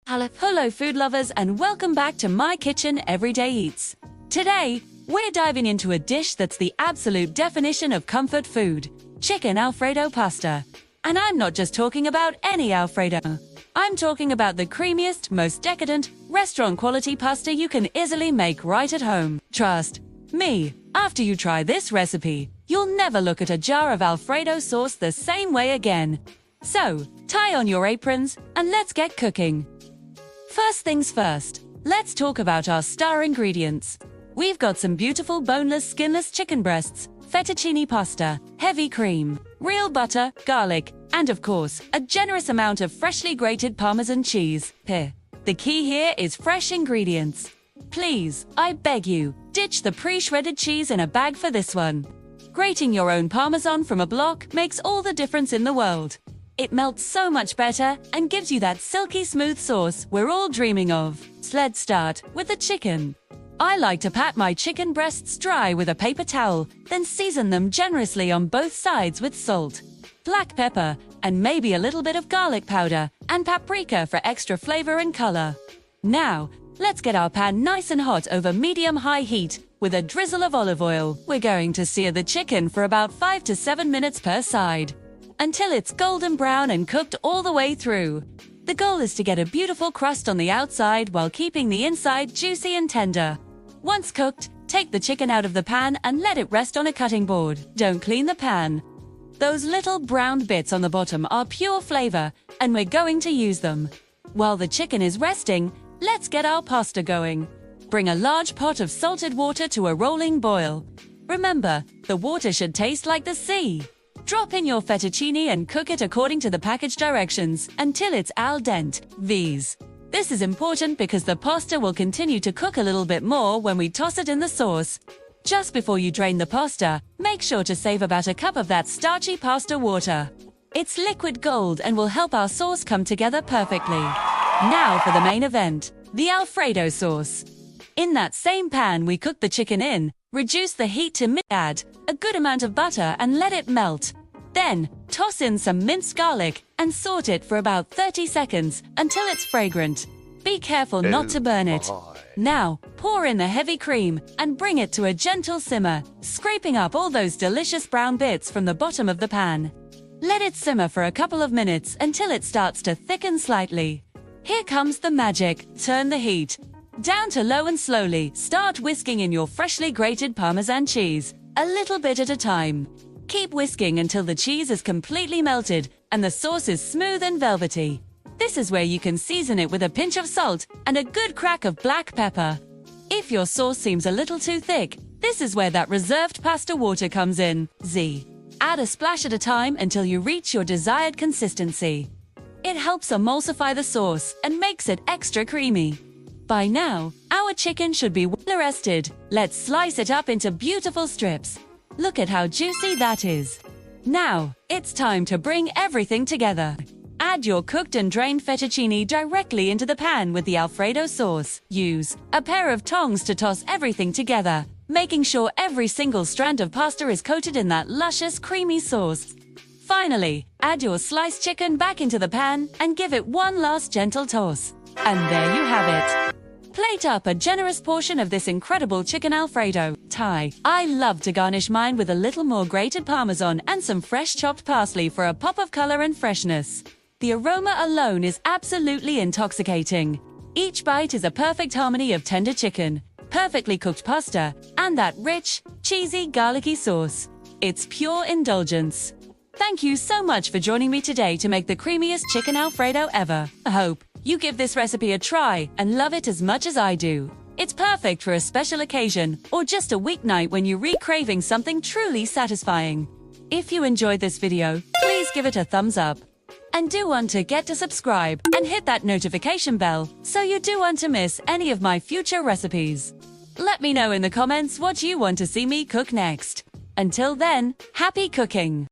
Hello food lovers, and welcome back to my kitchen everyday eats. Today, we're diving into a dish that's the absolute definition of comfort food, chicken Alfredo pasta. And I'm not just talking about any Alfredo. I'm talking about the creamiest, most decadent, restaurant quality pasta you can easily make right at home. Trust me, after you try this recipe, you'll never look at a jar of Alfredo sauce the same way again. So, tie on your aprons and let's get cooking. First things first, let's talk about our star ingredients. We've got some beautiful boneless, skinless chicken breasts, fettuccine pasta, heavy cream, real butter, garlic, and of course, a generous amount of freshly grated Parmesan cheese. The key here is fresh ingredients. Please, I beg you, ditch the pre-shredded cheese in a bag for this one. Grating your own Parmesan from a block makes all the difference in the world. It melts so much better and gives you that silky smooth sauce we're all dreaming of. So let's start with the chicken. I like to pat my chicken breasts dry with a paper towel, then season them generously on both sides with salt, black pepper, and maybe a little bit of garlic powder and paprika for extra flavor and color. Now, let's get our pan nice and hot over medium-high heat with a drizzle of olive oil. We're going to sear the chicken for about 5 to 7 minutes per side, until it's golden brown and cooked all the way through. The goal is to get a beautiful crust on the outside while keeping the inside juicy and tender. Once cooked, take the chicken out of the pan and let it rest on a cutting board. Don't clean the pan. Those little brown bits on the bottom are pure flavor, and we're going to use them. While the chicken is resting, let's get our pasta going. Bring a large pot of salted water to a rolling boil. Remember, the water should taste like the sea. Drop in your fettuccine and cook it according to the package directions until it's al dente. This is important because the pasta will continue to cook a little bit more when we toss it in the sauce. Just before you drain the pasta, make sure to save about a cup of that starchy pasta water. It's liquid gold and will help our sauce come together perfectly. Now for the main event, the Alfredo sauce. In that same pan we cooked the chicken in, reduce the heat to mid, add a good amount of butter and let it melt. Then, toss in some minced garlic and saute it for about 30 seconds until it's fragrant. Be careful not to burn it. Now, pour in the heavy cream and bring it to a gentle simmer, scraping up all those delicious brown bits from the bottom of the pan. Let it simmer for a couple of minutes until it starts to thicken slightly. Here comes the magic. Turn the heat down to low and slowly start whisking in your freshly grated Parmesan cheese, a little bit at a time. Keep whisking until the cheese is completely melted and the sauce is smooth and velvety. This is where you can season it with a pinch of salt and a good crack of black pepper. If your sauce seems a little too thick, this is where that reserved pasta water comes in. Add a splash at a time until you reach your desired consistency. It helps emulsify the sauce and makes it extra creamy. By now, our chicken should be well rested. Let's slice it up into beautiful strips. Look at how juicy that is. Now, it's time to bring everything together. Add your cooked and drained fettuccine directly into the pan with the Alfredo sauce. Use a pair of tongs to toss everything together, making sure every single strand of pasta is coated in that luscious, creamy sauce. Finally, add your sliced chicken back into the pan and give it one last gentle toss. And there you have it. Plate up a generous portion of this incredible chicken Alfredo. I love to garnish mine with a little more grated Parmesan and some fresh chopped parsley for a pop of color and freshness. The aroma alone is absolutely intoxicating. Each bite is a perfect harmony of tender chicken, perfectly cooked pasta, and that rich, cheesy, garlicky sauce. It's pure indulgence. Thank you so much for joining me today to make the creamiest chicken Alfredo ever. I hope you give this recipe a try and love it as much as I do. It's perfect for a special occasion or just a weeknight when you're craving something truly satisfying. If you enjoyed this video, please give it a thumbs up. And do want to get to subscribe and hit that notification bell so you don't want to miss any of my future recipes. Let me know in the comments what you want to see me cook next. Until then, happy cooking!